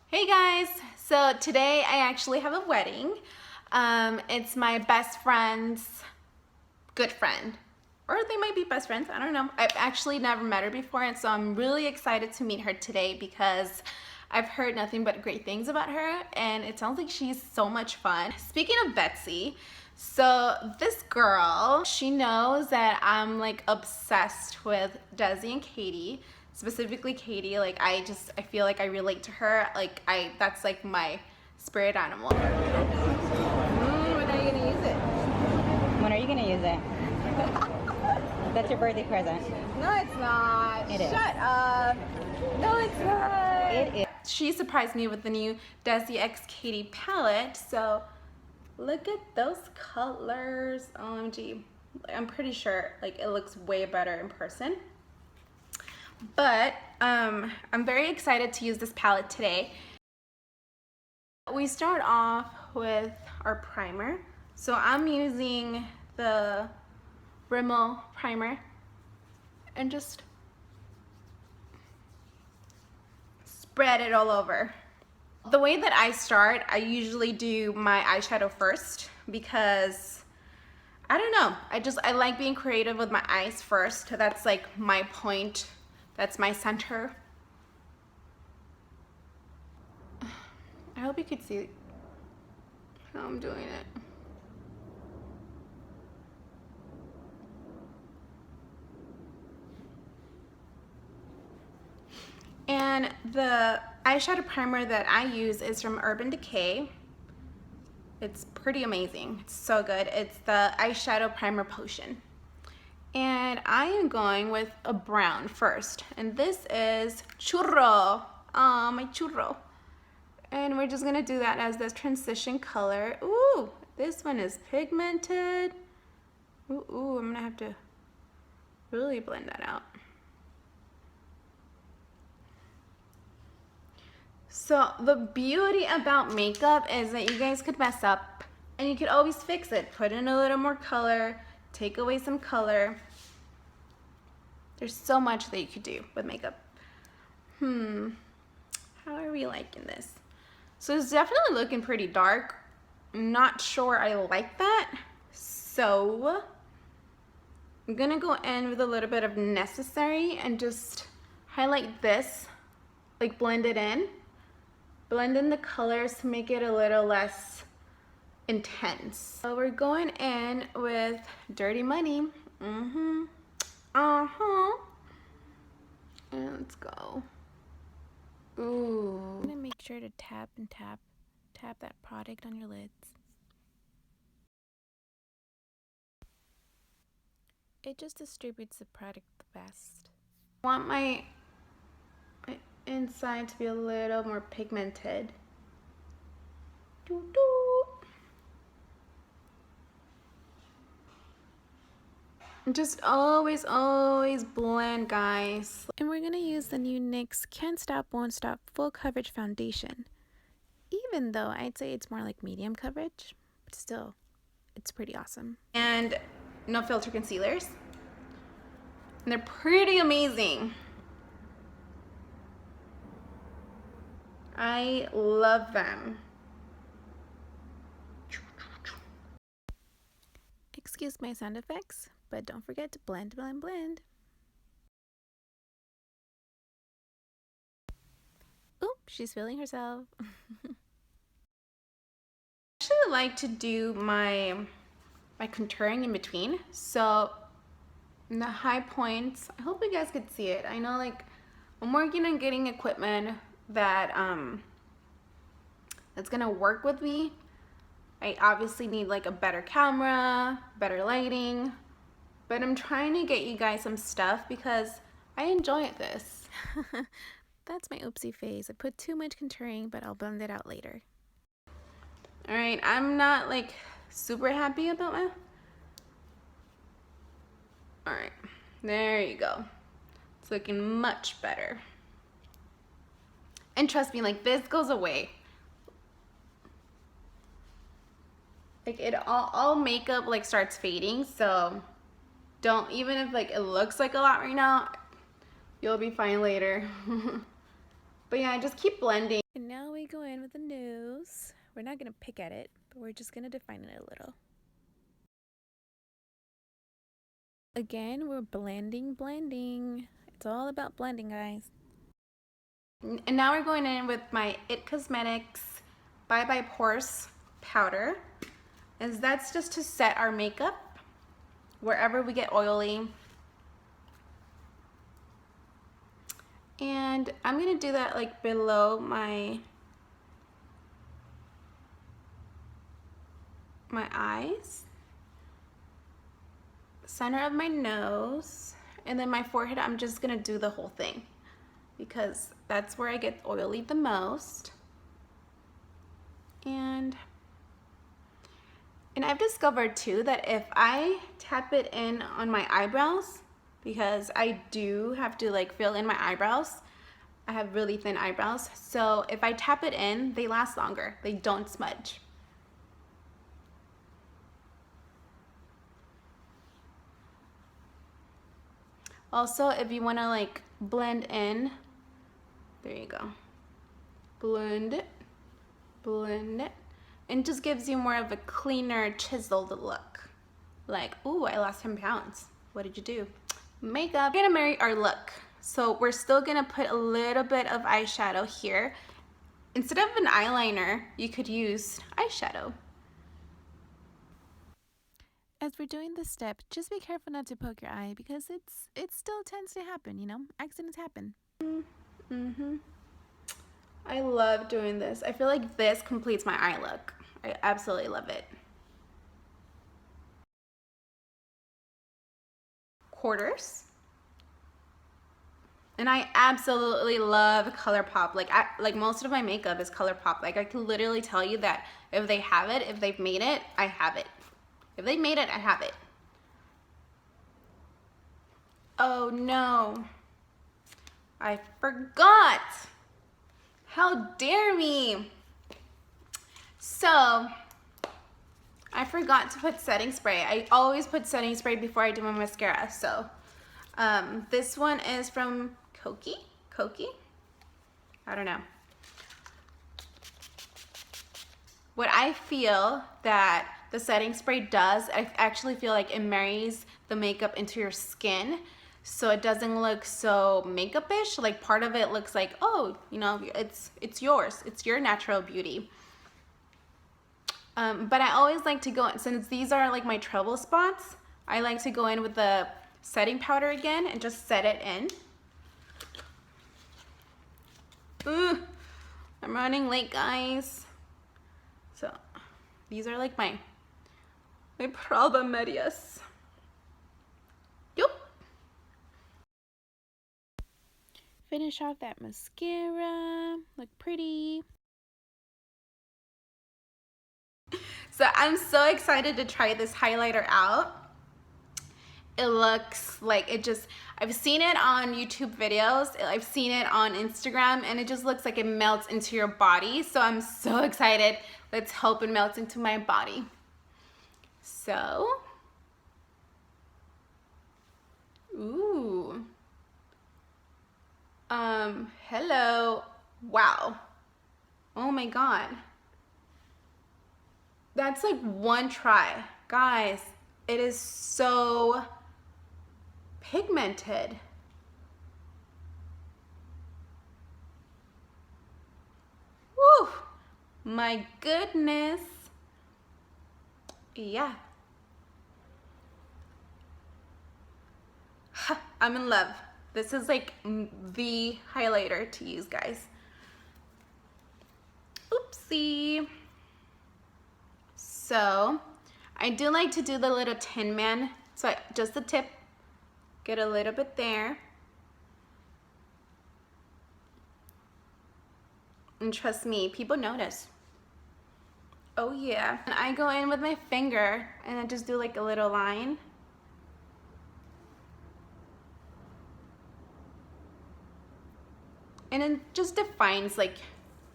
Hey guys, so today I actually have a wedding. It's my best friend's good friend, or they might be best friends, I don't know. I've actually never met her before, and so I'm really excited to meet her today because I've heard nothing but great things about her and it sounds like she's so much fun. Speaking of Betsy, so this girl, she knows that I'm like obsessed with Desi and Katy. Specifically Katy, like I feel like I relate to her. Like that's like my spirit animal. When are you gonna use it? When are you gonna use it? That's your birthday present. No, it's not. It is. Shut up. No, it's not. It is. She surprised me with the new Desi x Katy palette. So look at those colors. OMG. I'm pretty sure like it looks way better in person. But I'm very excited to use this palette today. We start off with our primer. So I'm using the Rimmel primer and just spread it all over. The way that I start, I usually do my eyeshadow first because I don't know, I like being creative with my eyes first. That's like my point. That's my center. I hope you could see how I'm doing it. And the eyeshadow primer that I use is from Decay. It's pretty amazing. It's so good. It's the Eyeshadow Primer Potion. And I am going with a brown first. And this is Churro. My churro. And we're just gonna do that as this transition color. Ooh, this one is pigmented. Ooh, I'm gonna have to really blend that out. So the beauty about makeup is that you guys could mess up and you could always fix it. Put in a little more color, take away some color. There's so much that you could do with makeup. How are we liking this? So it's definitely looking pretty dark. I'm not sure I like that. So I'm gonna go in with a little bit of Necessary and just highlight this, like blend it in. Blend in the colors to make it a little less intense. So we're going in with Dirty Money. And let's go. Ooh. I'm gonna make sure to tap that product on your lids. It just distributes the product the best. I want my inside to be a little more pigmented. Just always blend, guys. And we're gonna use the new NYX Can't Stop Won't Stop Full Coverage Foundation. Even though I'd say it's more like medium coverage, but still, it's pretty awesome. And no filter concealers. And they're pretty amazing. I love them. Excuse my sound effects, but don't forget to blend, blend, blend. Oh, she's feeling herself. I actually like to do my contouring in between. So in the high points, I hope you guys could see it. I know like I'm working on getting equipment that that's gonna work with me. I obviously need like a better camera, better lighting, but I'm trying to get you guys some stuff because I enjoy this. That's my oopsie face. I put too much contouring, but I'll blend it out later. All right, I'm not like super happy about my. All right, there you go. It's looking much better. And trust me, like this goes away. Like it all makeup like starts fading, so don't, even if like it looks like a lot right now, you'll be fine later. But yeah, just keep blending. And now we go in with the nose. We're not going to pick at it, but we're just going to define it a little. Again, we're blending. It's all about blending, guys. And now we're going in with my It Cosmetics Bye Bye Pores powder. And that's just to set our makeup wherever we get oily. And I'm gonna do that like below my eyes, center of my nose, and then my forehead. I'm just gonna do the whole thing because that's where I get oily the most. And I've discovered too that if I tap it in on my eyebrows, because I do have to like fill in my eyebrows. I have really thin eyebrows. So if I tap it in, they last longer. They don't smudge. Also, if you want to like blend in, there you go. Blend it, and just gives you more of a cleaner, chiseled look. Like, ooh, I lost 10 pounds. What did you do? Makeup. We're gonna marry our look. So we're still gonna put a little bit of eyeshadow here. Instead of an eyeliner, you could use eyeshadow. As we're doing this step, just be careful not to poke your eye because it still tends to happen, you know? Accidents happen. I love doing this. I feel like this completes my eye look. I absolutely love it. Quarters. And I absolutely love Colourpop. Like most of my makeup is Colourpop. Like I can literally tell you that if they have it, if they've made it, I have it. If they made it, I have it. Oh no, I forgot. How dare me? So I forgot to put setting spray. I always put setting spray before I do my mascara. So this one is from Kokie? I don't know. What I feel that the setting spray does, I actually feel like it marries the makeup into your skin, so it doesn't look so makeup-ish. Like part of it looks like, oh, you know, it's yours. It's your natural beauty. But I always like to go, since these are like my trouble spots, I like to go in with the setting powder again and just set it in. Ooh, I'm running late, guys. So these are like my problem areas. Yup. Finish off that mascara. Look pretty. So I'm so excited to try this highlighter out. It looks like I've seen it on YouTube videos, I've seen it on Instagram, and it just looks like it melts into your body. So I'm so excited. Let's hope it melts into my body. So, ooh. Hello. Wow. Oh my God. That's like one try. Guys, it is so pigmented. Woo! My goodness. Yeah. I'm in love. This is like the highlighter to use, guys. Oopsie. So I do like to do the little Tin Man. So just the tip, get a little bit there. And trust me, people notice. Oh yeah. And I go in with my finger and I just do like a little line. And it just defines like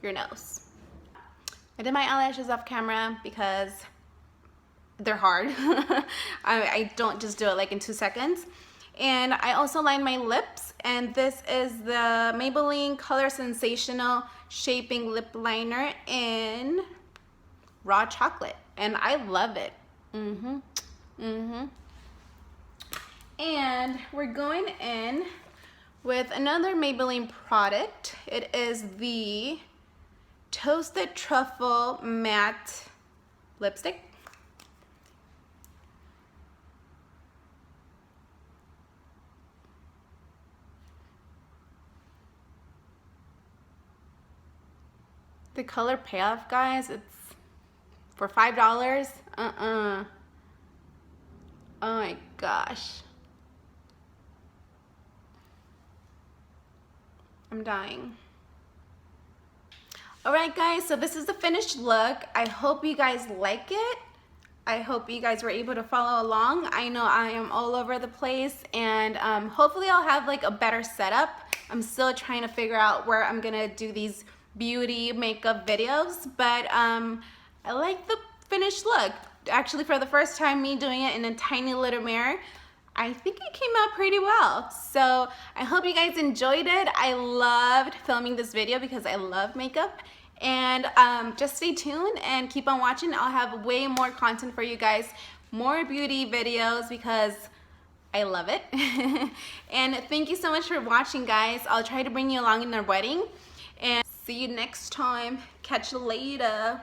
your nose. I did my eyelashes off camera because they're hard. I don't just do it like in 2 seconds. And I also line my lips, and this is the Maybelline Colorsensational Shaping Lip Liner in Raw Chocolate, and I love it. And we're going in with another Maybelline product. It is the Toasted Truffle Matte Lipstick. The color payoff, guys, it's for $5. Oh my gosh. I'm dying. Alright guys, so this is the finished look. I hope you guys like it. I hope you guys were able to follow along. I know I am all over the place, and hopefully I'll have like a better setup. I'm still trying to figure out where I'm gonna do these beauty makeup videos, but I like the finished look. Actually, for the first time me doing it in a tiny little mirror, I think it came out pretty well. So I hope you guys enjoyed it. I loved filming this video because I love makeup. And just stay tuned and keep on watching. I'll have way more content for you guys, more beauty videos, because I love it. And thank you so much for watching, guys. I'll try to bring you along in our wedding. And see you next time. Catch you later.